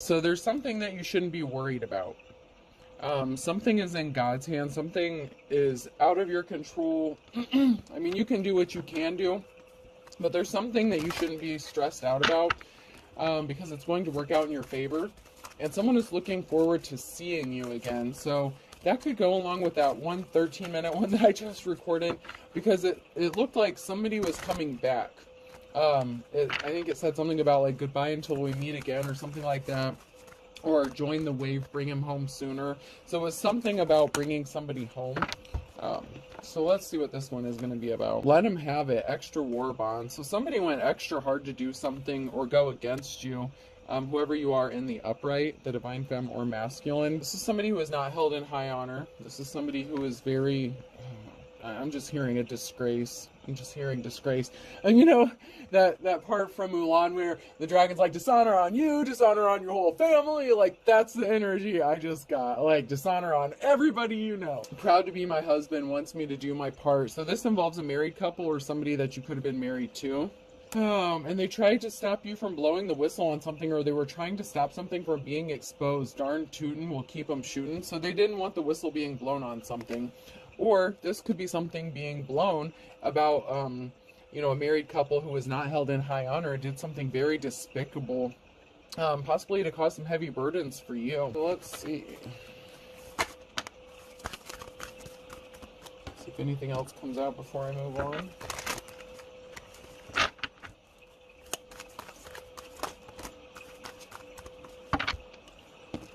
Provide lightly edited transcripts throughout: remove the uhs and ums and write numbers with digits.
So there's something that you shouldn't be worried about. Something is in God's hands. Something is out of your control. I mean, you can do what you can do, but there's something that you shouldn't be stressed out about, because it's going to work out in your favor. And someone is looking forward to seeing you again. So that could go along with that 13-minute one that I just recorded, because it looked like somebody was coming back. I think it said something about like goodbye until we meet again or something like that. Or join the wave, bring him home sooner. So it was something about bringing somebody home. So let's see what this one is going to be about. Let him have it. Extra war bond. So somebody went extra hard to do something or go against you. Whoever you are in the upright, the divine femme or masculine. This is somebody who is not held in high honor. This is somebody who is very... I'm just hearing a disgrace. I'm just hearing disgrace. And you know, that part from Mulan where the dragon's like, dishonor on you, dishonor on your whole family. Like, that's the energy I just got. Like, dishonor on everybody you know. Proud to be my husband, wants me to do my part. So this involves a married couple or somebody that you could have been married to. And they tried to stop you from blowing the whistle on something, or they were trying to stop something from being exposed. Darn tootin' will keep them shooting. So they didn't want the whistle being blown on something. Or this could be something being blown about, you know, a married couple who was not held in high honor, did something very despicable, possibly to cause some heavy burdens for you. So let's see. See if anything else comes out before I move on.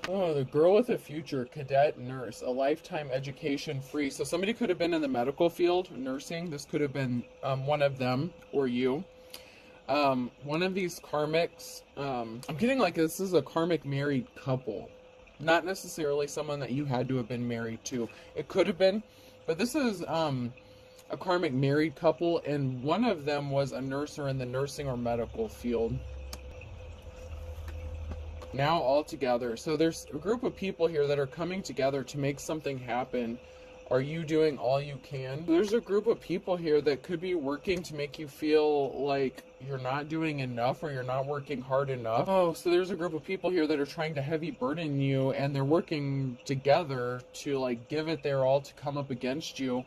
Oh, the girl with a future, cadet nurse, a lifetime education free. So somebody could have been in the medical field, nursing. This could have been one of them or you. One of these karmics, I'm getting like this is a karmic married couple. Not necessarily someone that you had to have been married to. It could have been, but this is a karmic married couple, and one of them was a nurse or in the nursing or medical field. Now all together. So there's a group of people here that are coming together to make something happen. Are you doing all you can? There's a group of people here that could be working to make you feel like you're not doing enough or you're not working hard enough. Oh, so there's a group of people here that are trying to heavy burden you, and they're working together to like give it their all to come up against you.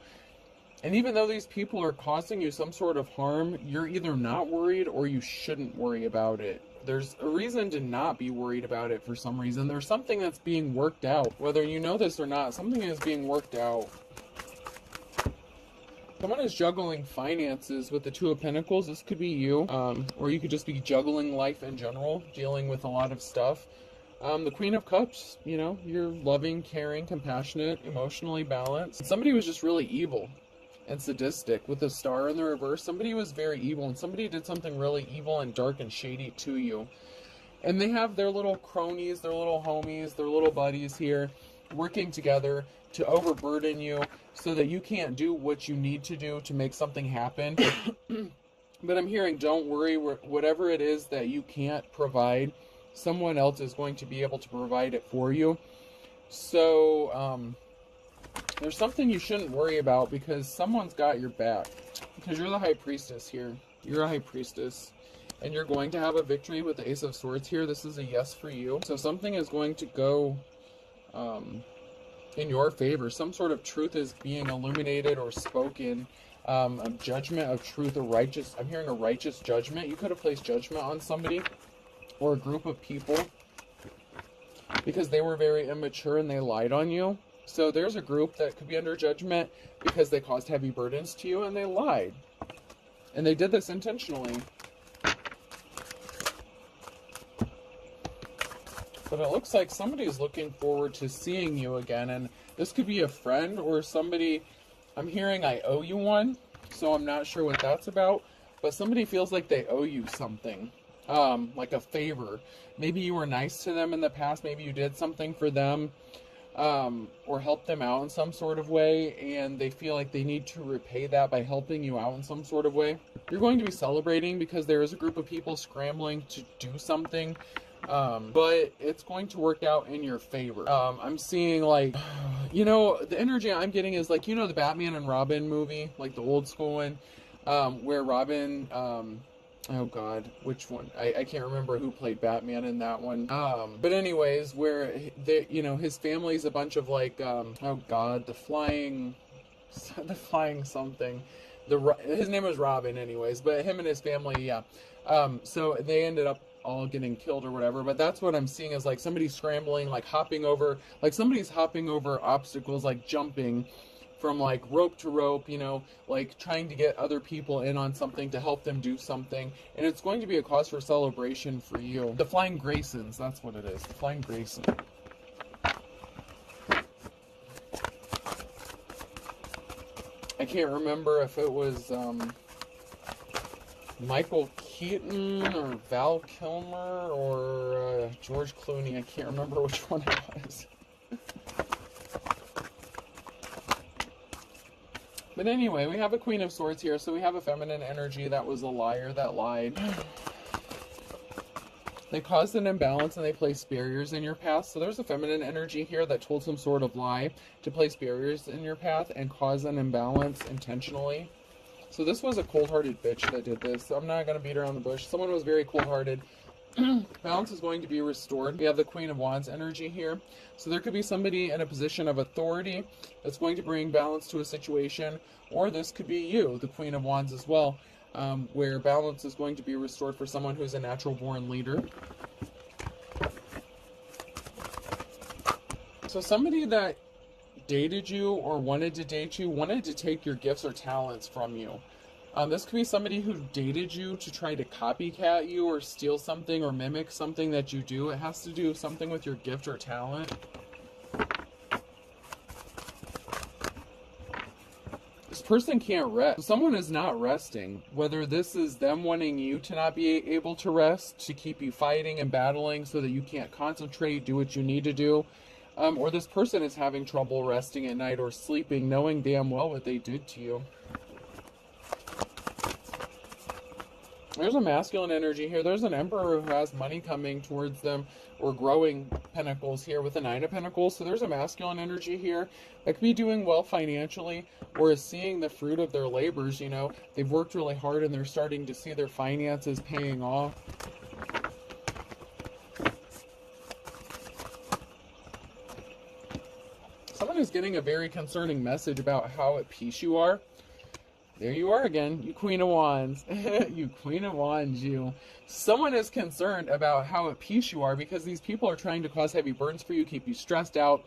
And even though these people are causing you some sort of harm, you're either not worried or you shouldn't worry about it. There's a reason to not be worried about it for some reason. There's something that's being worked out. Whether you know this or not, something is being worked out. Someone is juggling finances with the Two of Pentacles. This could be you, or you could just be juggling life in general, dealing with a lot of stuff. The Queen of Cups, you know, you're loving, caring, compassionate, emotionally balanced. Somebody was just really evil and sadistic with the Star in the reverse. Somebody was very evil, and somebody did something really evil and dark and shady to you. And they have their little cronies, their little homies, their little buddies here working together to overburden you so that you can't do what you need to do to make something happen. But I'm hearing, don't worry, whatever it is that you can't provide, someone else is going to be able to provide it for you. So, there's something you shouldn't worry about because someone's got your back. Because you're the High Priestess here. You're a High Priestess. And you're going to have a victory with the Ace of Swords here. This is a yes for you. So something is going to go in your favor. Some sort of truth is being illuminated or spoken. A judgment of truth, a righteous... I'm hearing a righteous judgment. You could have placed judgment on somebody or a group of people because they were very immature and they lied on you. So there's a group that could be under judgment because they caused heavy burdens to you and they lied. And they did this intentionally. But it looks like somebody's looking forward to seeing you again. And this could be a friend or somebody. I'm hearing I owe you one. So I'm not sure what that's about. But somebody feels like they owe you something. Like a favor. Maybe you were nice to them in the past. Maybe you did something for them. Or help them out in some sort of way, and they feel like they need to repay that by helping you out in some sort of way. You're going to be celebrating because there is a group of people scrambling to do something, but it's going to work out in your favor. I'm seeing like, you know, the energy I'm getting is like, you know, the Batman and Robin movie, like the old school one, where Robin Oh God, which one? I can't remember who played Batman in that one. But anyways, where they, you know, his family's a bunch of like, oh God, the flying something. His name was Robin, anyways. But him and his family, yeah. So they ended up all getting killed or whatever. But that's what I'm seeing is like somebody scrambling, like hopping over, like somebody's hopping over obstacles, like jumping from like rope to rope, you know, like trying to get other people in on something to help them do something. And it's going to be a cause for celebration for you. The Flying Graysons, that's what it is. The Flying Grayson. I can't remember if it was Michael Keaton or Val Kilmer or George Clooney. I can't remember which one it was. But anyway, we have a Queen of Swords here, so we have a feminine energy that was a liar, that lied. They caused an imbalance and they placed barriers in your path. So there's a feminine energy here that told some sort of lie to place barriers in your path and cause an imbalance intentionally. So this was a cold-hearted bitch that did this. I'm not going to beat around the bush. Someone was very cold-hearted. Balance is going to be restored. We have the Queen of Wands energy here. So there could be somebody in a position of authority that's going to bring balance to a situation. Or this could be you, the Queen of Wands as well, where balance is going to be restored for someone who's a natural-born leader. So somebody that dated you or wanted to date you wanted to take your gifts or talents from you. This could be somebody who dated you to try to copycat you or steal something or mimic something that you do. It has to do something with your gift or talent. This person can't rest. Someone is not resting. Whether this is them wanting you to not be able to rest, to keep you fighting and battling so that you can't concentrate, do what you need to do. Or this person is having trouble resting at night or sleeping, knowing damn well what they did to you. There's a masculine energy here. There's an emperor who has money coming towards them or growing pentacles here with a 9 of Pentacles. So there's a masculine energy here that could be doing well financially or is seeing the fruit of their labors. You know, they've worked really hard and they're starting to see their finances paying off. Someone is getting a very concerning message about how at peace you are. There you are again, you Queen of Wands. You Queen of Wands, you. Someone is concerned about how at peace you are because these people are trying to cause heavy burdens for you, keep you stressed out,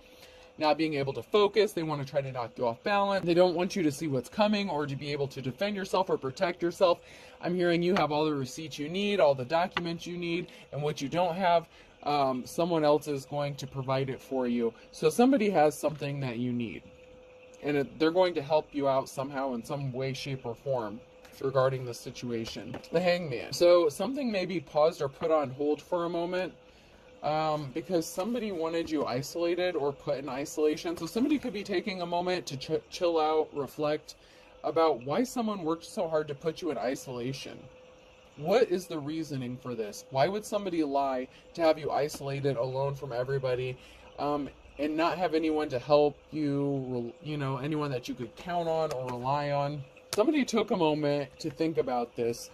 not being able to focus. They want to try to knock you off balance. They don't want you to see what's coming or to be able to defend yourself or protect yourself. I'm hearing you have all the receipts you need, all the documents you need, and what you don't have, someone else is going to provide it for you. So somebody has something that you need. And they're going to help you out somehow in some way, shape, or form regarding the situation. The Hangman. So something may be paused or put on hold for a moment because somebody wanted you isolated or put in isolation. So somebody could be taking a moment to chill out, reflect about why someone worked so hard to put you in isolation. What is the reasoning for this? Why would somebody lie to have you isolated, alone from everybody? And not have anyone to help you, you know, anyone that you could count on or rely on. Somebody took a moment to think about this.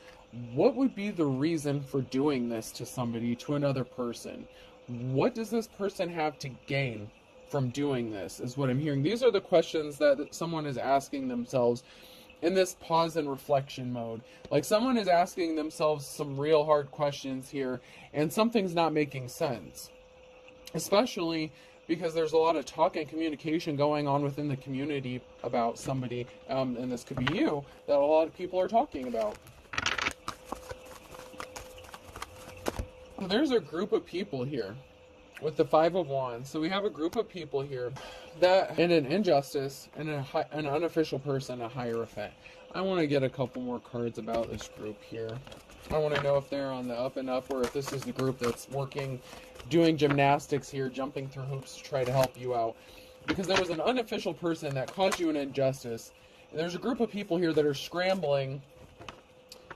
What would be the reason for doing this to somebody, to another person? What does this person have to gain from doing this, is what I'm hearing. These are the questions that someone is asking themselves in this pause and reflection mode. Like someone is asking themselves some real hard questions here, and something's not making sense. Especially because there's a lot of talk and communication going on within the community about somebody, and this could be you, that a lot of people are talking about. There's a group of people here with the 5 of Wands. So we have a group of people here that, in an injustice, and an unofficial person, a Hierophant. I want to get a couple more cards about this group here. I want to know if they're on the up and up, or if this is the group that's working, doing gymnastics here, jumping through hoops to try to help you out. Because there was an unofficial person that caused you an injustice, and there's a group of people here that are scrambling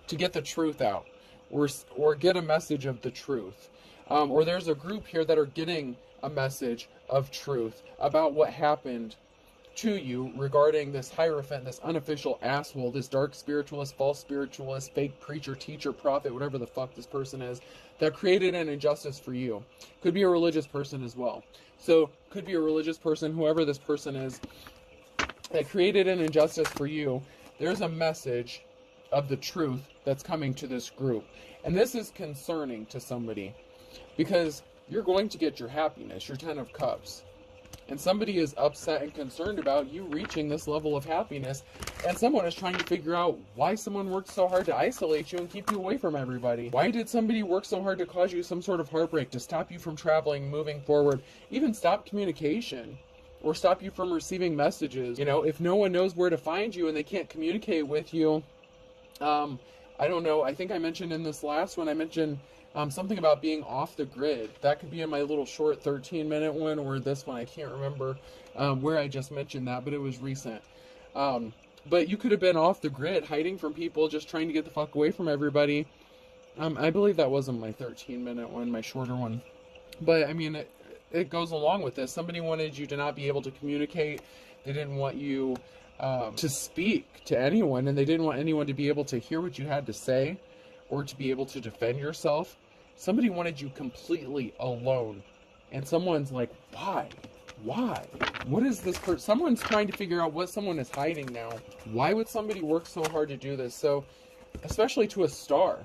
to get the truth out, or get a message of the truth. Or there's a group here that are getting a message of truth about what happened to you regarding this Hierophant, this unofficial asshole, this dark spiritualist, false spiritualist, fake preacher, teacher, prophet, whatever the fuck this person is, that created an injustice for you. Could be a religious person as well. So, could be a religious person, whoever this person is, that created an injustice for you. There's a message of the truth that's coming to this group. And this is concerning to somebody, because you're going to get your happiness, your 10 of Cups. And somebody is upset and concerned about you reaching this level of happiness. And someone is trying to figure out why someone worked so hard to isolate you and keep you away from everybody. Why did somebody work so hard to cause you some sort of heartbreak, to stop you from traveling, moving forward, even stop communication, or stop you from receiving messages? You know, if no one knows where to find you and they can't communicate with you, I don't know, I think I mentioned in this last one, I mentioned something about being off the grid. That could be in my little short 13-minute one, or this one, I can't remember where I just mentioned that, but it was recent. But you could have been off the grid, hiding from people, just trying to get the fuck away from everybody. I believe that wasn't my 13-minute one, my shorter one. But, I mean, it goes along with this. Somebody wanted you to not be able to communicate. They didn't want you to speak to anyone, and they didn't want anyone to be able to hear what you had to say, or to be able to defend yourself. Somebody wanted you completely alone. And someone's like, why? Why? What is this person? Someone's trying to figure out what someone is hiding now. Why would somebody work so hard to do this? So, especially to a star.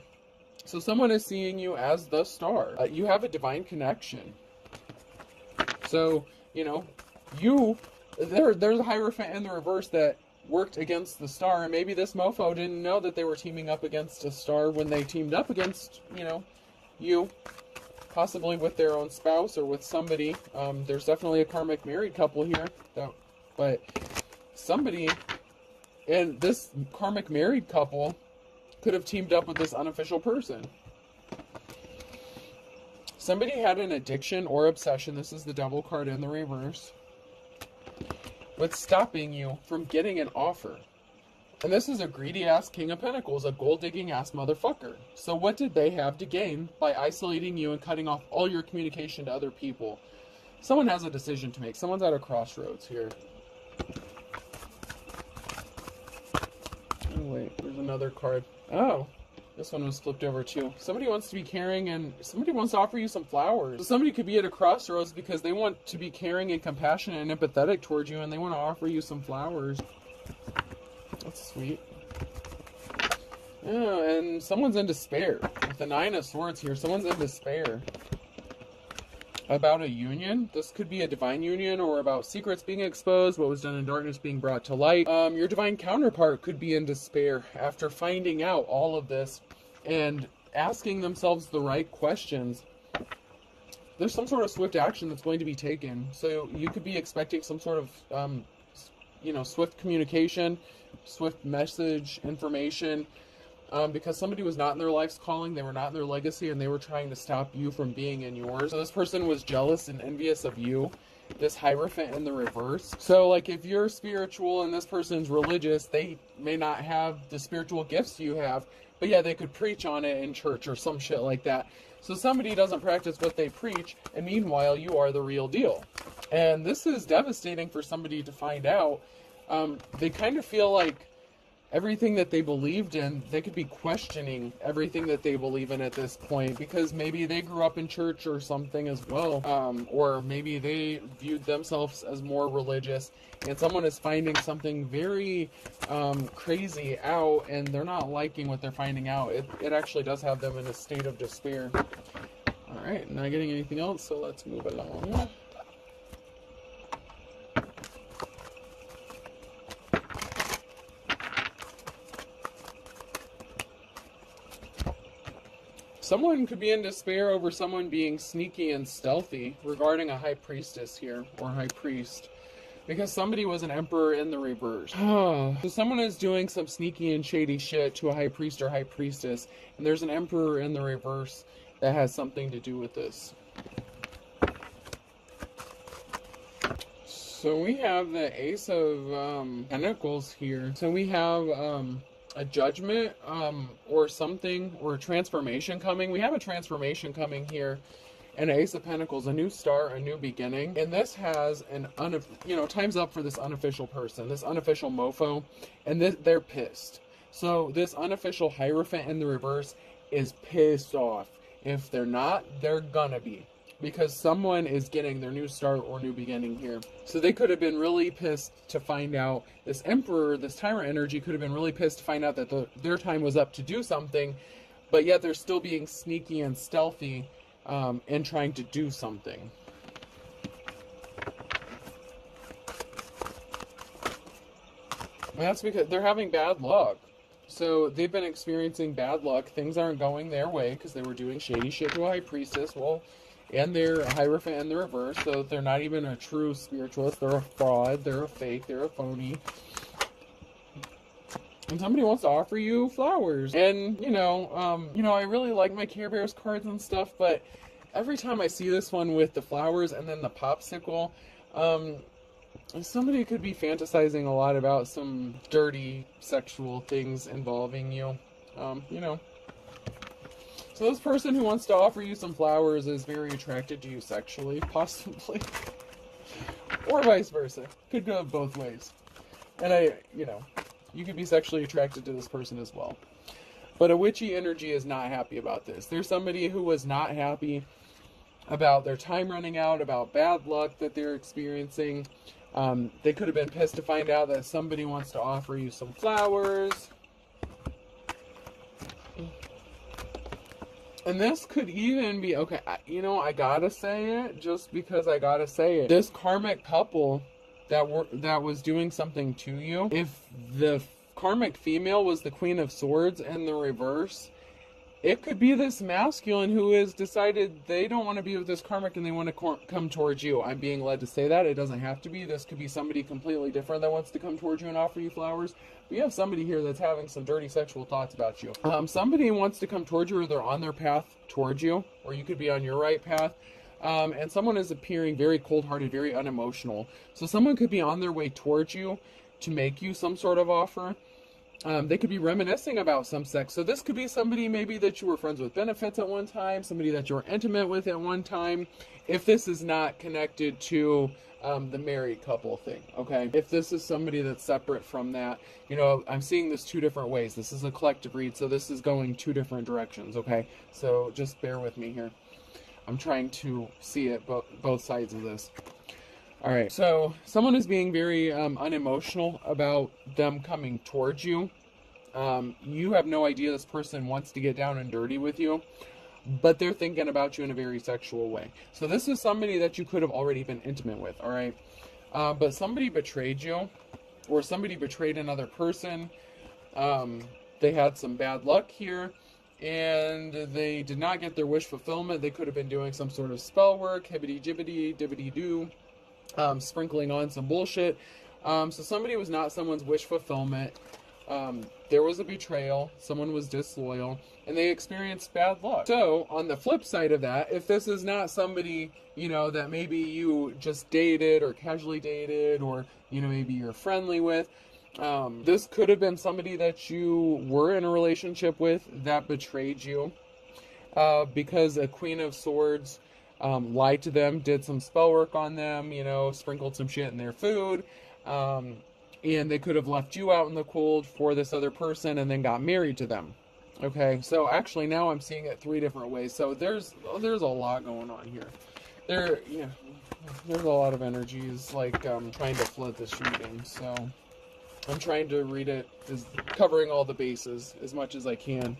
So someone is seeing you as the star. You have a divine connection. So, you know, there's a Hierophant in the reverse that worked against the star, and maybe this mofo didn't know that they were teaming up against a star when they teamed up against, you, possibly with their own spouse or with somebody. There's definitely a karmic married couple here, but somebody, and this karmic married couple could have teamed up with this unofficial person. Somebody had an addiction or obsession, this is the Devil card in the reverse, with stopping you from getting an offer. And this is a greedy-ass King of Pentacles, a gold-digging-ass motherfucker. So what did they have to gain by isolating you and cutting off all your communication to other people? Someone has a decision to make. Someone's at a crossroads here. Oh, wait, there's another card. Oh, this one was flipped over too. Somebody wants to be caring, and somebody wants to offer you some flowers. So somebody could be at a crossroads because they want to be caring and compassionate and empathetic towards you, and they want to offer you some flowers. That's sweet. Yeah, and someone's in despair. With the 9 of Swords here, someone's in despair about a union. This could be a divine union, or about secrets being exposed, what was done in darkness being brought to light. Your divine counterpart could be in despair after finding out all of this and asking themselves the right questions. There's some sort of swift action that's going to be taken. So you could be expecting some sort of, swift communication, swift message, information, because somebody was not in their life's calling, they were not in their legacy, and they were trying to stop you from being in yours. So this person was jealous and envious of you, this Hierophant in the reverse. So, like, if you're spiritual and this person's religious, they may not have the spiritual gifts you have, but yeah, they could preach on it in church or some shit like that. So somebody doesn't practice what they preach, and meanwhile, you are the real deal. And this is devastating for somebody to find out. They kind of feel like everything that they believed in, they could be questioning everything that they believe in at this point, because maybe they grew up in church or something as well, or maybe they viewed themselves as more religious, and someone is finding something very crazy out, and they're not liking what they're finding out. It actually does have them in a state of despair. Alright, not getting anything else, so let's move along. Someone could be in despair over someone being sneaky and stealthy regarding a high priestess here, or high priest, because somebody was an emperor in the reverse. So someone is doing some sneaky and shady shit to a high priest or high priestess, and there's an emperor in the reverse that has something to do with this. So we have the Ace of Pentacles here. So we have a judgment or something, or a transformation coming. We have a transformation coming here, and Ace of Pentacles, a new start, a new beginning. And this has an, time's up for this unofficial person, this unofficial mofo, and they're pissed. So this unofficial Hierophant in the reverse is pissed off. If they're not, they're gonna be. Because someone is getting their new start or new beginning here. So they could have been really pissed to find out, this Emperor, this Tyrant energy could have been really pissed to find out that their time was up to do something, but yet they're still being sneaky and stealthy and trying to do something. And that's because they're having bad luck. So they've been experiencing bad luck. Things aren't going their way because they were doing shady shit to a High Priestess. Well, and they're a Hierophant in the reverse, so they're not even a true spiritualist. They're a fraud. They're a fake. They're a phony. And somebody wants to offer you flowers. And, I really like my Care Bears cards and stuff, but every time I see this one with the flowers and then the popsicle, somebody could be fantasizing a lot about some dirty sexual things involving you. So this person who wants to offer you some flowers is very attracted to you sexually, possibly. Or vice versa. Could go both ways. And you could be sexually attracted to this person as well. But a witchy energy is not happy about this. There's somebody who was not happy about their time running out, about bad luck that they're experiencing. They could have been pissed to find out that somebody wants to offer you some flowers. And this could even be, okay, I gotta say it, just because I gotta say it. This karmic couple that was doing something to you, if the karmic female was the Queen of Swords in the reverse, it could be this masculine who has decided they don't want to be with this karmic and they want to come towards you. I'm being led to say that. It doesn't have to be. This could be somebody completely different that wants to come towards you and offer you flowers. But you have somebody here that's having some dirty sexual thoughts about you. Somebody wants to come towards you, or they're on their path towards you, or you could be on your right path. And someone is appearing very cold-hearted, very unemotional. So someone could be on their way towards you to make you some sort of offer. They could be reminiscing about some sex. So this could be somebody maybe that you were friends with benefits at one time, somebody that you were intimate with at one time, if this is not connected to the married couple thing, okay? If this is somebody that's separate from that, I'm seeing this two different ways. This is a collective read, so this is going two different directions, okay? So just bear with me here. I'm trying to see it, both sides of this. All right, so someone is being very unemotional about them coming towards you. You have no idea this person wants to get down and dirty with you, but they're thinking about you in a very sexual way. So this is somebody that you could have already been intimate with, all right? But somebody betrayed you, or somebody betrayed another person. They had some bad luck here, and they did not get their wish fulfillment. They could have been doing some sort of spell work, hibbity-jibbity, dibbity-doo. Sprinkling on some bullshit. So somebody was not someone's wish fulfillment. There was a betrayal. Someone was disloyal. And they experienced bad luck. So, on the flip side of that, if this is not somebody, that maybe you just dated or casually dated, or, maybe you're friendly with, this could have been somebody that you were in a relationship with that betrayed you. Because a Queen of Swords lied to them, did some spell work on them, sprinkled some shit in their food, and they could have left you out in the cold for this other person and then got married to them. Okay, so actually now I'm seeing it three different ways. So there's a lot going on here. There's a lot of energies trying to flood this reading. So I'm trying to read it as covering all the bases as much as I can.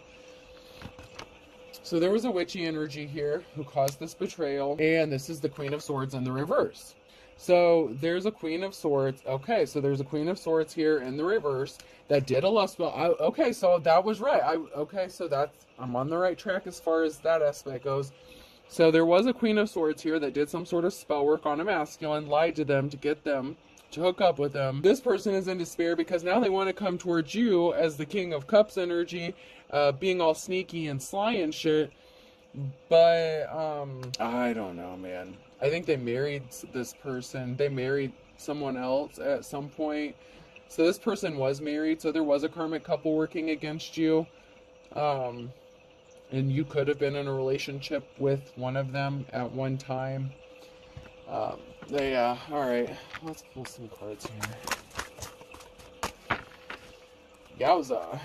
So there was a witchy energy here who caused this betrayal, and this is the Queen of Swords in the reverse. So there's a Queen of Swords. Okay, so there's a Queen of Swords here in the reverse that did a lust spell. Okay, so that was right. I'm on the right track as far as that aspect goes. So there was a Queen of Swords here that did some sort of spell work on a masculine, lied to them to get them to hook up with them. This person is in despair because now they want to come towards you as the King of Cups energy, being all sneaky and sly and shit. But I don't know, man. I think they married this person. They married someone else at some point. So this person was married, so there was a karmic couple working against you. And and you could have been in a relationship with one of them at one time. All right, let's pull some cards here. Yowza.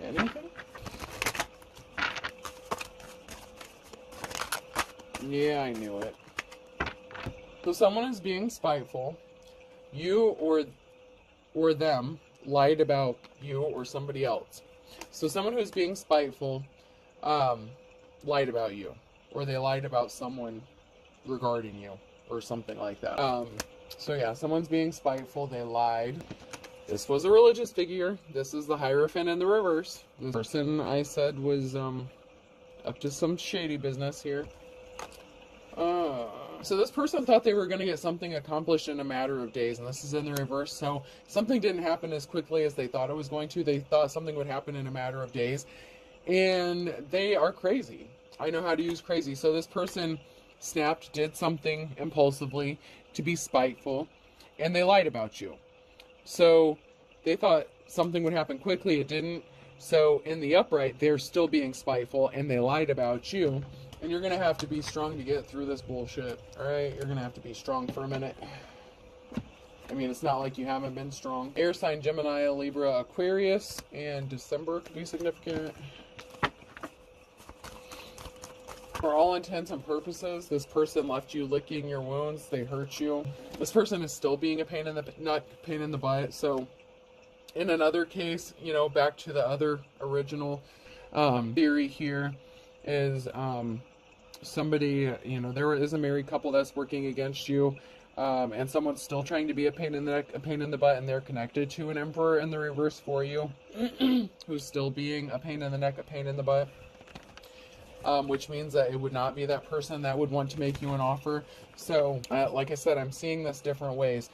Anything? Yeah, I knew it. So someone is being spiteful. You or them lied about you or somebody else. So someone who's being spiteful lied about you, or they lied about someone regarding you or something like that. So yeah, someone's being spiteful, they lied. This was a religious figure. This is the Hierophant in the reverse. This person I said was up to some shady business here. So this person thought they were going to get something accomplished in a matter of days, and this is in the reverse. So something didn't happen as quickly as they thought it was going to. They thought something would happen in a matter of days, and they are crazy. I know how to use crazy. So this person snapped, did something impulsively to be spiteful, and they lied about you. So they thought something would happen quickly. It didn't. So in the upright, they're still being spiteful, and they lied about you. And you're going to have to be strong to get through this bullshit, alright? You're going to have to be strong for a minute. I mean, it's not like you haven't been strong. Air sign, Gemini, Libra, Aquarius, and December could be significant. For all intents and purposes, this person left you licking your wounds. They hurt you. This person is still being a pain in the butt. So, in another case, you know, back to the other original theory here, is somebody, you know, there is a married couple that's working against you, and someone's still trying to be a pain in the neck, a pain in the butt, and they're connected to an Emperor in the reverse for you, who's still being a pain in the neck, a pain in the butt, which means that it would not be that person that would want to make you an offer. So, like I said, I'm seeing this different ways.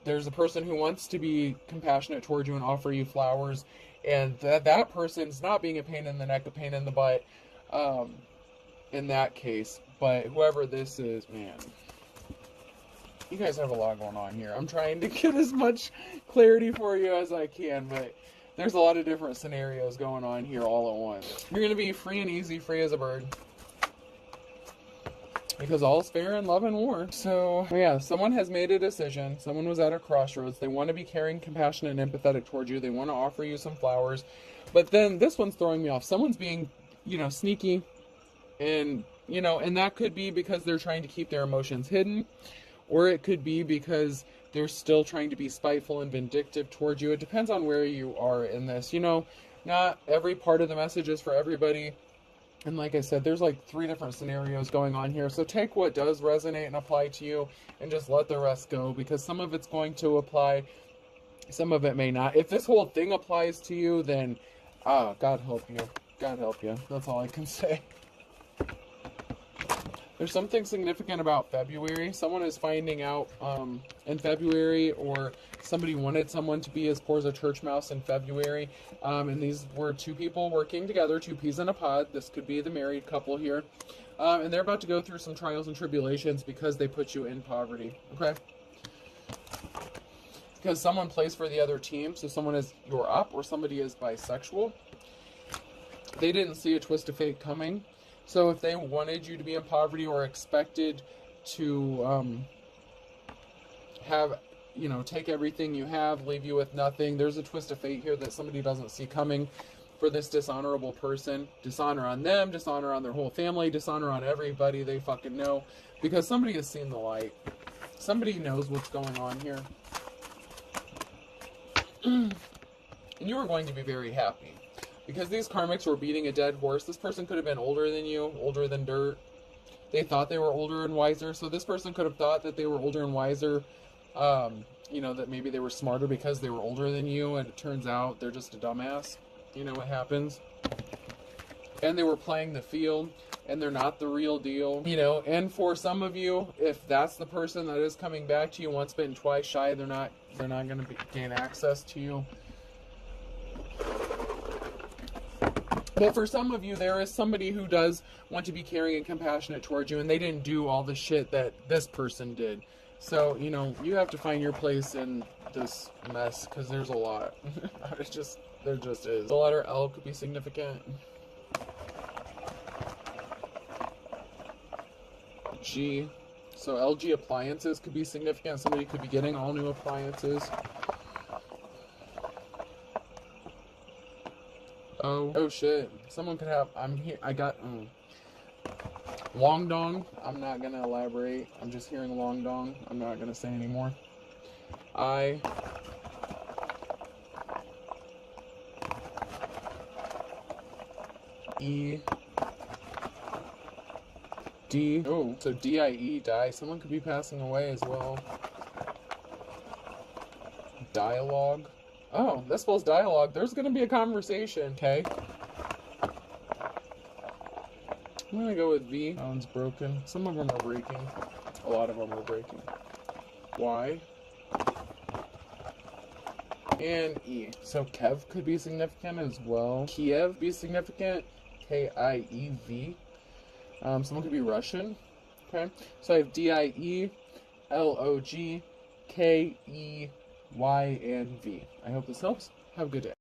There's a person who wants to be compassionate towards you and offer you flowers, and that person's not being a pain in the neck, a pain in the butt, in that case. But whoever this is, man, you guys have a lot going on here. I'm trying to get as much clarity for you as I can, but there's a lot of different scenarios going on here all at once. You're going to be free and easy, free as a bird, because all's fair in love and war. So yeah, someone has made a decision. Someone was at a crossroads. They want to be caring, compassionate, and empathetic towards you. They want to offer you some flowers. But then this one's throwing me off. Someone's being, you know, sneaky. And, you know, and that could be because they're trying to keep their emotions hidden. Or it could be because they're still trying to be spiteful and vindictive towards you. It depends on where you are in this. You know, not every part of the message is for everybody. And like I said, there's like 3 different scenarios going on here. So take what does resonate and apply to you, and just let the rest go, because some of it's going to apply, some of it may not. If this whole thing applies to you, then God help you. God help you. That's all I can say. There's something significant about February. Someone is finding out in February, or somebody wanted someone to be as poor as a church mouse in February. And these were 2 people working together, 2 peas in a pod. This could be the married couple here. And they're about to go through some trials and tribulations because they put you in poverty. Okay? Because someone plays for the other team. So someone is, you're up, or somebody is bisexual. They didn't see a twist of fate coming. So if they wanted you to be in poverty, or expected to have, you know, take everything you have, leave you with nothing, there's a twist of fate here that somebody doesn't see coming for this dishonorable person. Dishonor on them, dishonor on their whole family, dishonor on everybody they fucking know, because somebody has seen the light. Somebody knows what's going on here. And you are going to be very happy. Because these karmics were beating a dead horse. This person could have been older than you, older than dirt. They thought they were older and wiser. So this person could have thought that they were older and wiser. You know, that maybe they were smarter because they were older than you. And it turns out they're just a dumbass. You know what happens. And they were playing the field. And they're not the real deal. You know, and for some of you, if that's the person that is coming back to you once bitten, twice shy, they're not going to gain access to you. But for some of you, there is somebody who does want to be caring and compassionate towards you, and they didn't do all the shit that this person did. So, you know, you have to find your place in this mess, because there's a lot. There just is. The letter L could be significant. G. So LG appliances could be significant. Somebody could be getting all new appliances. Oh shit. Someone could have, long dong. I'm not gonna elaborate. I'm just hearing long dong. I'm not gonna say anymore. I. E. D. Oh, so D-I-E, die. Someone could be passing away as well. Dialogue. Oh, that spells dialogue. There's gonna be a conversation, okay? I'm gonna go with V. That one's broken. Some of them are breaking. A lot of them are breaking. Y. And E. So Kev could be significant as well. Kiev be significant. K-I-E-V. Someone could be Russian. Okay. So I have D-I-E, L-O-G, K-E-Y, and V. I hope this helps. Have a good day.